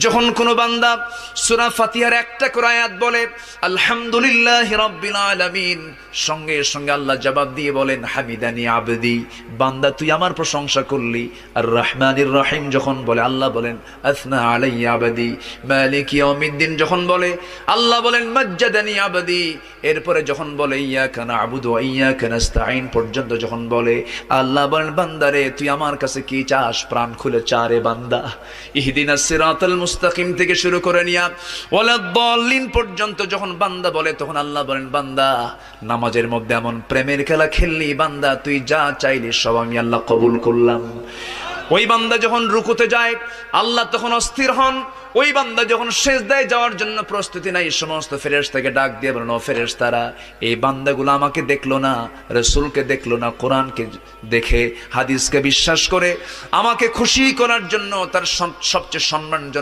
যখন কোনো বান্দা সূরা ফাতিহার একটা করে আয়াত বলে আলহামদুলিল্লাহি রাব্বিল আলামিন, সঙ্গে সঙ্গে আল্লাহ জবাব দিয়ে বলেন হামিদানি আবদি, বান্দা তুই আমার প্রশংসা করলি। আর রহমানির রহিম যখন বলে আল্লাহ বলেন আসনা আলাইয়া আবদি। মালিক ইয়াউমিদ্দিন যখন বলে আল্লাহ বলেন মাজ্জাদানি আবদি। এরপরে যখন বলে ইয়াকা না'বুদু ওয়া ইয়াকা নাস্তাঈন পর্যন্ত যখন বলে আল্লাহ বলেন বান্দারে তুই আমার কাছে কি চাস, প্রাণ খুলে চা রে বান্দা। ইহদিনাস সিরাতাল মুস্তাকিম থেকে শুরু করে নিয়া ওয়ালাদ-দাল্লিন পর্যন্ত যখন বান্দা বলে তখন আল্লাহ বলেন বান্দা নামাজের মধ্যে এমন প্রেমের খেলা খেললি বান্দা, তুই যা চাইলি সব আমি আল্লাহ কবুল করলাম। ওই বান্দা যখন রুকুতে যায় আল্লাহ তখন অস্থির হন। ওই বান্দা যখন সিজদায় যাওয়ার জন্য প্রস্তুতি নাই, সমস্ত ফেরেশতাকে ডাক দিয়ে বলেন ও ফেরেশতারা, এই বান্দাগুলো আমাকে দেখলো না, রাসূলকে দেখলো না, কোরআনকে দেখে হাদিসকে বিশ্বাস করে আমাকে খুশি করার জন্য তার সবচেয়ে সম্মানজনক